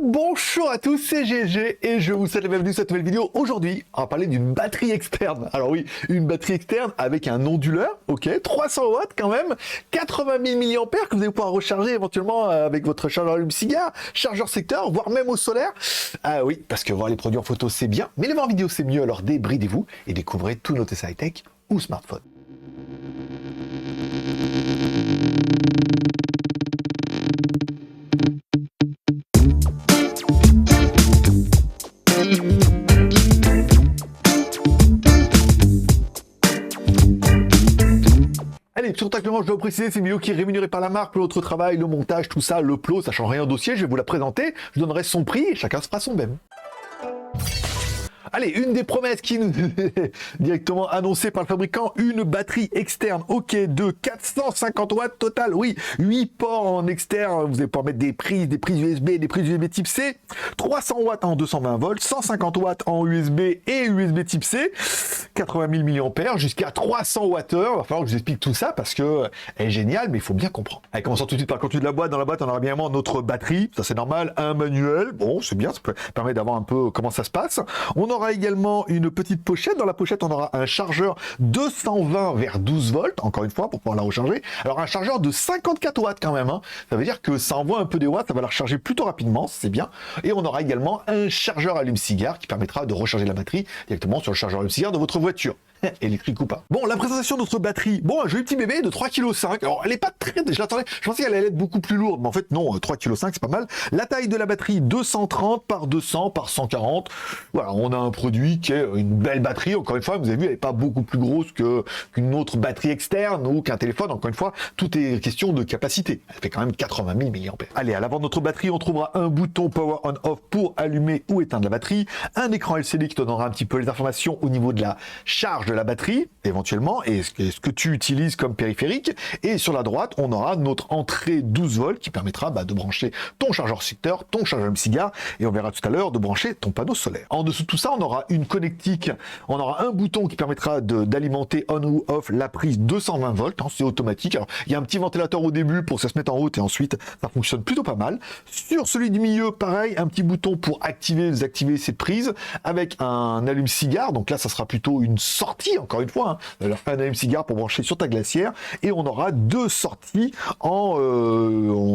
Bonjour à tous, c'est GG et je vous souhaite la bienvenue sur cette nouvelle vidéo. Aujourd'hui, on va parler d'une batterie externe. Alors oui, une batterie externe avec un onduleur, ok, 300 watts quand même, 80 000 mAh que vous allez pouvoir recharger éventuellement avec votre chargeur allume-cigare, chargeur secteur, voire même au solaire. Ah oui, parce que voir les produits en photo c'est bien, mais les voir en vidéo c'est mieux, alors débridez-vous et découvrez tous nos tests high-tech ou smartphones. Allez, sur taclement, je dois préciser, c'est une vidéo qui est rémunérée par la marque pour l'autre travail, le montage, tout ça, le plot, ça change rien au dossier, je vais vous la présenter, je donnerai son prix et chacun se fera son même. Allez, une des promesses qui nous est directement annoncée par le fabricant, une batterie externe, ok, de 450 watts total, oui, 8 ports en externe, vous allez pouvoir mettre des prises USB, des prises USB type C, 300 watts en 220 volts, 150 watts en USB et USB type C, 80 000 mAh jusqu'à 300 Wh. Il va falloir que je vous explique tout ça parce que elle est géniale, mais il faut bien comprendre. Allez, commençons tout de suite par le contenu de la boîte. Dans la boîte, on aura bien évidemment notre batterie, ça c'est normal, un manuel, bon, c'est bien, ça permet d'avoir un peu comment ça se passe. On aura également une petite pochette. Dans la pochette, on aura un chargeur 220 vers 12 volts, encore une fois, pour pouvoir la recharger. Alors, un chargeur de 54 watts quand même, hein. Ça veut dire que ça envoie un peu des watts, ça va la recharger plutôt rapidement, c'est bien. Et on aura également un chargeur allume-cigare qui permettra de recharger la batterie directement sur le chargeur allume-cigare de votre voiture. Électrique ou pas. Bon, la présentation de notre batterie. Bon, un joli petit bébé de 3,5 kg. Alors, elle est pas très... Je l'attendais. Je pensais qu'elle allait être beaucoup plus lourde. Mais en fait, non, 3,5 kg, c'est pas mal. La taille de la batterie, 230 par 200 par 140. Voilà, on a un produit qui est une belle batterie. Encore une fois, vous avez vu, elle n'est pas beaucoup plus grosse qu'une autre batterie externe ou qu'un téléphone. Encore une fois, tout est question de capacité. Elle fait quand même 80 000 mAh. Allez, à l'avant de notre batterie, on trouvera un bouton Power On-Off pour allumer ou éteindre la batterie. Un écran LCD qui donnera un petit peu les informations au niveau de la charge de la batterie, éventuellement, et ce que tu utilises comme périphérique. Et sur la droite, on aura notre entrée 12 volts qui permettra de brancher ton chargeur secteur, ton chargeur allume-cigare, et on verra tout à l'heure de brancher ton panneau solaire. En dessous de tout ça, on aura une connectique, on aura un bouton qui permettra d'alimenter on ou off la prise 220 volts, hein, c'est automatique. Alors, il y a un petit ventilateur au début pour que ça se mette en route, et ensuite, ça fonctionne plutôt pas mal. Sur celui du milieu, pareil, un petit bouton pour activer, désactiver cette prise, avec un allume-cigare, donc là, ça sera plutôt une sortie, encore une fois, hein, un allume-cigare pour brancher sur ta glacière, et on aura deux sorties en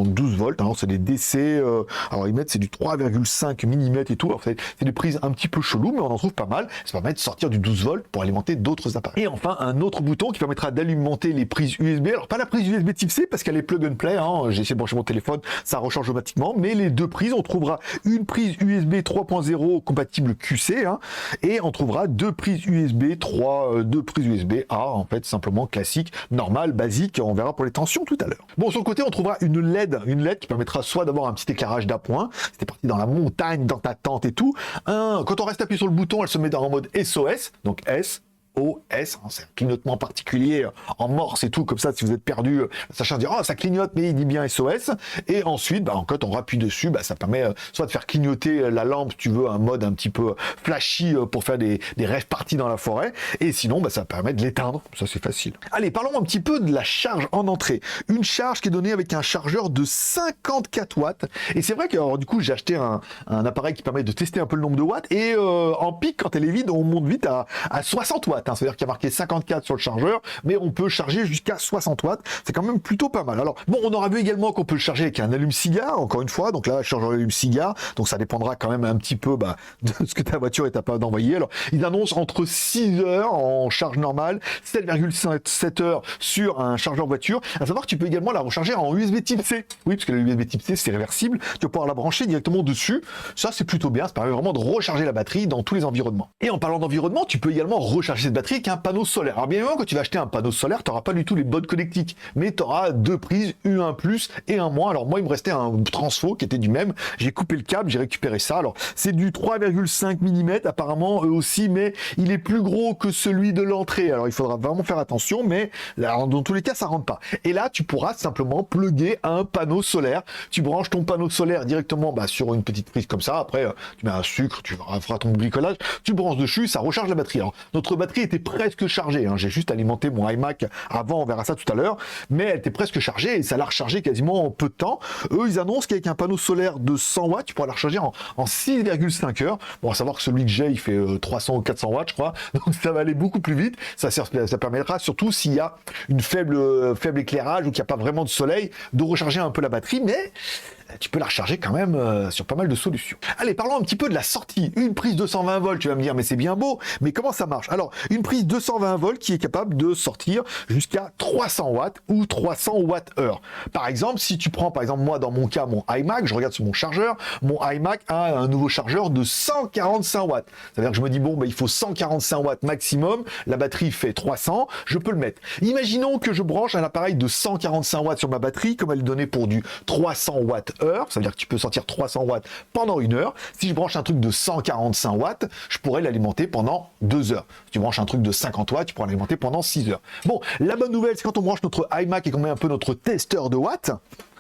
12 volts, alors c'est des DC, alors ils mettent c'est du 3,5 mm et tout, alors c'est des prises un petit peu chelou, mais on en trouve pas mal, ça permet de sortir du 12 volts pour alimenter d'autres appareils. Et enfin, un autre bouton qui permettra d'alimenter les prises USB, alors pas la prise USB type C, parce qu'elle est plug and play, hein, j'ai essayé de brancher mon téléphone, ça recharge automatiquement, mais les deux prises, on trouvera une prise USB 3.0 compatible QC, hein, et on trouvera deux prises USB 3, deux prises USB A, en fait, simplement classique, normal, basique, on verra pour les tensions tout à l'heure. Bon, sur le côté, on trouvera une LED qui permettra soit d'avoir un petit éclairage d'appoint, c'était parti dans la montagne, dans ta tente et tout. Quand on reste appuyé sur le bouton, elle se met en mode SOS, donc S, OS, hein, c'est un clignotement particulier en morse et tout, comme ça si vous êtes perdu, sachant dire oh ça clignote mais il dit bien SOS, et ensuite quand on rappuie dessus, ça permet soit de faire clignoter la lampe si tu veux un mode un petit peu flashy pour faire des rêves parties dans la forêt, et sinon ça permet de l'éteindre, ça c'est facile. Allez, parlons un petit peu de la charge en entrée, une charge qui est donnée avec un chargeur de 54 watts, et c'est vrai que alors, du coup j'ai acheté un appareil qui permet de tester un peu le nombre de watts, et en pic quand elle est vide on monte vite à 60 watts, hein, c'est-à-dire qu'il y a marqué 54 sur le chargeur, mais on peut charger jusqu'à 60 watts, c'est quand même plutôt pas mal. Alors bon, on aura vu également qu'on peut le charger avec un allume-cigare, encore une fois, donc là chargeur allume-cigare, donc ça dépendra quand même un petit peu de ce que ta voiture est capable d'envoyer. Alors ils annoncent entre 6 heures en charge normale, 7,7 heures sur un chargeur voiture. À savoir que tu peux également la recharger en USB type C, oui, parce que le USB type C c'est réversible, tu vas pouvoir la brancher directement dessus, ça c'est plutôt bien, ça permet vraiment de recharger la batterie dans tous les environnements. Et en parlant d'environnement, tu peux également recharger cette batterie avec un panneau solaire. Alors bien évidemment, quand tu vas acheter un panneau solaire, tu n'auras pas du tout les bonnes connectiques, mais tu auras deux prises, un plus et un moins. Alors moi, il me restait un transfo qui était du même, j'ai coupé le câble, j'ai récupéré ça. Alors c'est du 3,5 mm apparemment eux aussi, mais il est plus gros que celui de l'entrée. Alors il faudra vraiment faire attention, mais là, dans tous les cas, ça rentre pas. Et là, tu pourras simplement plugger un panneau solaire. Tu branches ton panneau solaire directement sur une petite prise comme ça. Après, tu mets un sucre, tu feras ton bricolage, tu branches dessus, ça recharge la batterie. Alors notre batterie batterie était presque chargée, hein. J'ai juste alimenté mon iMac avant, on verra ça tout à l'heure, mais elle était presque chargée et ça l'a rechargé quasiment en peu de temps. Eux, ils annoncent qu'avec un panneau solaire de 100 watts, tu pourras la recharger en 6,5 heures. Bon, à savoir que celui que j'ai, il fait 300 ou 400 watts, je crois, donc ça va aller beaucoup plus vite. Ça permettra surtout s'il y a une faible éclairage ou qu'il n'y a pas vraiment de soleil, de recharger un peu la batterie, mais tu peux la recharger quand même sur pas mal de solutions. Allez, parlons un petit peu de la sortie. Une prise 220 volts, tu vas me dire, mais c'est bien beau, mais comment ça marche? Alors, une prise 220 volts qui est capable de sortir jusqu'à 300 watts ou 300 watts-heure. Par exemple, si tu prends, par exemple, moi, dans mon cas, mon iMac, je regarde sur mon chargeur, mon iMac a un nouveau chargeur de 145 watts. C'est-à-dire que je me dis, bon, bah, il faut 145 watts maximum, la batterie fait 300, je peux le mettre. Imaginons que je branche un appareil de 145 watts sur ma batterie, comme elle est donnée pour du 300 watts heure, ça veut dire que tu peux sortir 300 watts pendant 1 heure. Si je branche un truc de 145 watts, je pourrais l'alimenter pendant 2 heures. Si tu branches un truc de 50 watts, tu pourras l'alimenter pendant 6 heures. Bon, la bonne nouvelle, c'est quand on branche notre iMac et qu'on met un peu notre testeur de watts,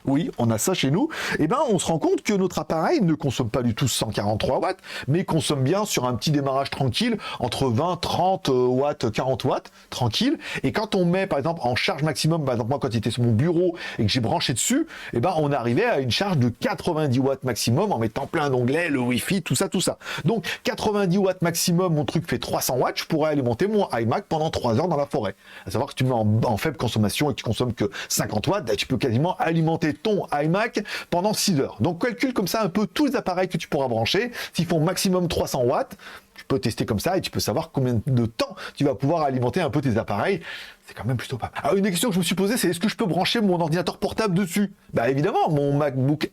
oui, on a ça chez nous, et ben on se rend compte que notre appareil ne consomme pas du tout 143 watts, mais consomme bien sur un petit démarrage tranquille, entre 20, 30 watts, 40 watts, tranquille. Et quand on met, par exemple, en charge maximum, par exemple, moi, quand il était sur mon bureau et que j'ai branché dessus, et ben on arrivait à une charge de 90 watts maximum en mettant plein d'onglets, le Wi-Fi, tout ça, tout ça. Donc, 90 watts maximum, mon truc fait 300 watts, je pourrais alimenter mon iMac pendant 3 heures dans la forêt. À savoir que tu mets en faible consommation et que tu consommes que 50 watts, là, tu peux quasiment alimenter ton iMac pendant 6 heures. Donc calcule comme ça un peu tous les appareils que tu pourras brancher. S'ils font maximum 300 watts, tu peux tester comme ça et tu peux savoir combien de temps tu vas pouvoir alimenter un peu tes appareils. C'est quand même plutôt pas mal. Alors une des questions que je me suis posée, c'est est-ce que je peux brancher mon ordinateur portable dessus? Bah évidemment, mon MacBook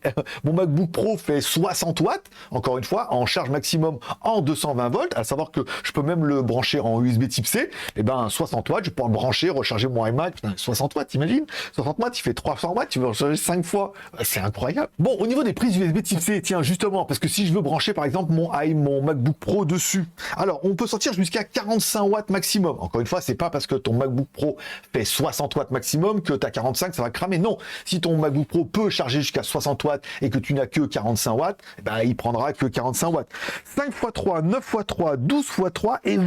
Pro fait 60 watts, encore une fois, en charge maximum en 220 volts, à savoir que je peux même le brancher en USB type C, et ben 60 watts, je peux le brancher, recharger mon iMac, putain, 60 watts, t'imagines? 60 watts, il fait 300 watts, tu veux recharger 5 fois, c'est incroyable. Bon, au niveau des prises USB type C, tiens, justement, parce que si je veux brancher par exemple mon MacBook Pro dessus, alors on peut sortir jusqu'à 45 watts maximum. Encore une fois, c'est pas parce que ton MacBook Pro fait 60 watts maximum que tu as 45, ça va cramer. Non, si ton MacBook Pro peut charger jusqu'à 60 watts et que tu n'as que 45 watts, eh ben, il prendra que 45 watts. 5 x 3, 9 x 3, 12 x 3 et 20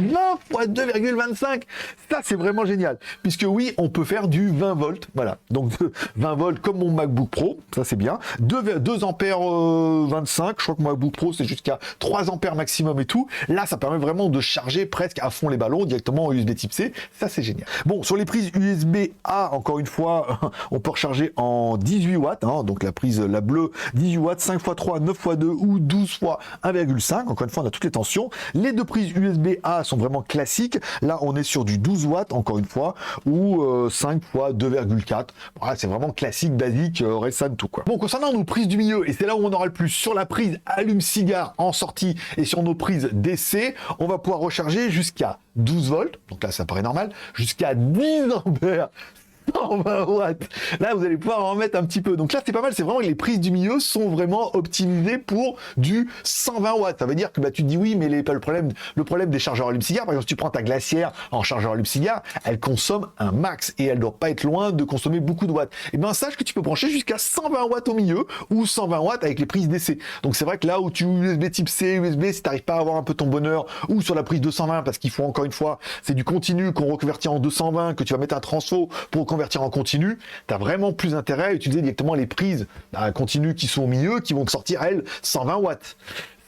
x 2,25. Ça, c'est vraiment génial. Puisque oui, on peut faire du 20 volts. Voilà. Donc 20 volts comme mon MacBook Pro. Ça, c'est bien. 2 ampères 25. Je crois que mon MacBook Pro, c'est jusqu'à 3 ampères maximum et tout. Là, ça permet vraiment de charger presque à fond les ballons directement en USB type C. Ça, c'est génial. Bon, sur les prises USB-A, encore une fois, on peut recharger en 18 watts, hein, donc la prise, la bleue, 18 watts, 5 x 3, 9 x 2 ou 12 x 1,5. Encore une fois, on a toutes les tensions. Les deux prises USB-A sont vraiment classiques. Là, on est sur du 12 watts, encore une fois, ou 5 x 2,4. Voilà, c'est vraiment classique, basique, récent, tout quoi. Bon, concernant nos prises du milieu, et c'est là où on aura le plus, sur la prise allume-cigare en sortie et sur nos prises DC, on va pouvoir recharger jusqu'à 12 volts, donc là ça paraît normal, jusqu'à 10 ampères, 120 watts. Là, vous allez pouvoir en mettre un petit peu. Donc là, c'est pas mal. C'est vraiment que les prises du milieu sont vraiment optimisées pour du 120 watts. Ça veut dire que bah, tu te dis oui, mais le problème des chargeurs allume-cigare, par exemple, si tu prends ta glacière en chargeur allume-cigare, elle consomme un max et elle doit pas être loin de consommer beaucoup de watts. Et bien, sache que tu peux brancher jusqu'à 120 watts au milieu ou 120 watts avec les prises DC. Donc c'est vrai que là où tu USB type C, USB, si tu n'arrives pas à avoir un peu ton bonheur, ou sur la prise 220, parce qu'il faut encore une fois, c'est du continu qu'on reconvertit en 220, que tu vas mettre un transfo pour convertir en continu, tu as vraiment plus intérêt à utiliser directement les prises continu qui sont au milieu, qui vont te sortir, elles, 120 watts.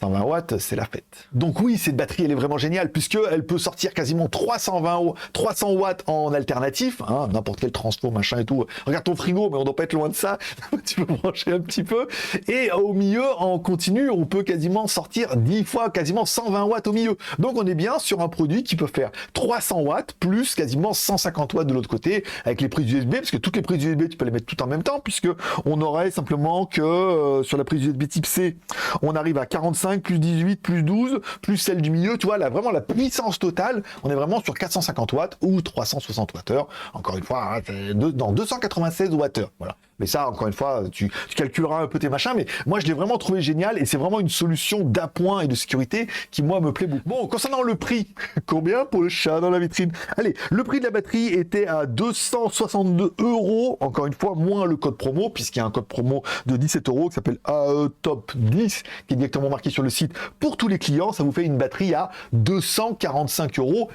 120 watts, c'est la fête. Donc oui, cette batterie, elle est vraiment géniale, puisqu'elle peut sortir quasiment 300 watts en alternatif, hein, n'importe quel transfo, machin et tout. Regarde ton frigo, mais on doit pas être loin de ça. Tu peux brancher un petit peu. Et au milieu, en continu, on peut quasiment sortir 10 fois, quasiment 120 watts au milieu. Donc on est bien sur un produit qui peut faire 300 watts, plus quasiment 150 watts de l'autre côté, avec les prises USB, parce que toutes les prises USB, tu peux les mettre toutes en même temps, puisque on aurait simplement que sur la prise USB type C, on arrive à 45, plus 18, plus 12, plus celle du milieu, tu vois, là, vraiment la puissance totale, on est vraiment sur 450 watts ou 360 Wh. Encore une fois, hein, dans 296 Wh. Voilà. Mais ça, encore une fois, tu calculeras un peu tes machins, mais moi, je l'ai vraiment trouvé génial et c'est vraiment une solution d'appoint et de sécurité qui, moi, me plaît beaucoup. Bon, concernant le prix, combien pour le chat dans la vitrine? Allez, le prix de la batterie était à 262 €, encore une fois, moins le code promo, puisqu'il y a un code promo de 17 € qui s'appelle AE Top 10, qui est directement marqué sur le site pour tous les clients. Ça vous fait une batterie à 245 €.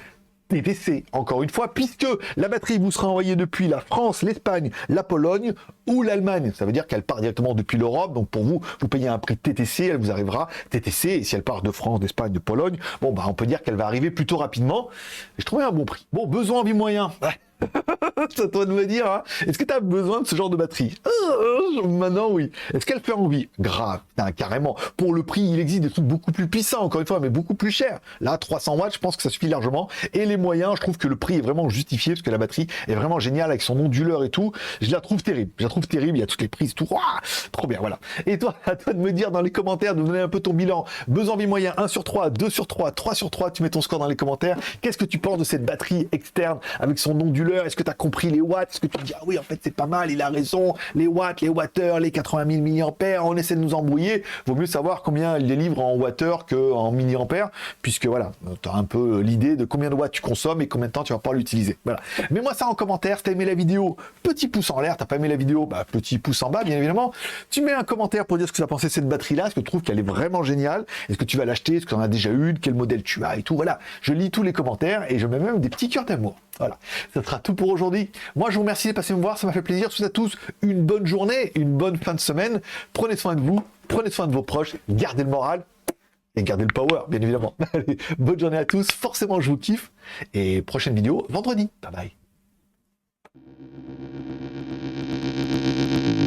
TTC, encore une fois, puisque la batterie vous sera envoyée depuis la France, l'Espagne, la Pologne ou l'Allemagne. Ça veut dire qu'elle part directement depuis l'Europe, donc pour vous, vous payez un prix TTC, elle vous arrivera TTC, et si elle part de France, d'Espagne, de Pologne, bon, bah, on peut dire qu'elle va arriver plutôt rapidement. Et je trouvais un bon prix. Bon, besoin, envie, moyen. C'est à toi de me dire, hein. Est-ce que tu as besoin de ce genre de batterie? Maintenant, oui. Est-ce qu'elle fait envie? Grave, putain, carrément. Pour le prix, il existe des trucs beaucoup plus puissants, encore une fois, mais beaucoup plus chers. Là, 300 watts, je pense que ça suffit largement. Et les moyens, je trouve que le prix est vraiment justifié, parce que la batterie est vraiment géniale avec son onduleur et tout. Je la trouve terrible. Je la trouve terrible, il y a toutes les prises, tout. Ouah, trop bien, voilà. Et toi, à toi de me dire dans les commentaires, de me donner un peu ton bilan. Besoin, envie, moyen, 1 sur 3, 2 sur 3, 3 sur 3, tu mets ton score dans les commentaires. Qu'est-ce que tu penses de cette batterie externe avec son onduleur? Est-ce que tu as compris les watts? Est-ce que tu te dis, ah oui, en fait, c'est pas mal, il a raison, les watts, les wattheures, les 80 000 milliampères, on essaie de nous embrouiller. Vaut mieux savoir combien il les livre en wattheures qu'en milliampères, puisque voilà, tu as un peu l'idée de combien de watts tu consommes et combien de temps tu vas pouvoir l'utiliser. Voilà. Mets-moi ça en commentaire. Si tu as aimé la vidéo, petit pouce en l'air. T'as pas aimé la vidéo, bah, petit pouce en bas, bien évidemment. Tu mets un commentaire pour dire ce que tu as pensé de cette batterie-là. Est-ce que tu trouves qu'elle est vraiment géniale? Est-ce que tu vas l'acheter? Est-ce que tu en as déjà une? Quel modèle tu as et tout? Voilà. Je lis tous les commentaires et je mets même des petits cœurs d'amour. Voilà. Ça sera tout pour aujourd'hui. Moi, je vous remercie de passer me voir. Ça m'a fait plaisir. Je vous souhaite à tous une bonne journée, une bonne fin de semaine. Prenez soin de vous. Prenez soin de vos proches. Gardez le moral. Et gardez le power, bien évidemment. Allez, bonne journée à tous. Forcément, je vous kiffe. Et prochaine vidéo vendredi. Bye bye.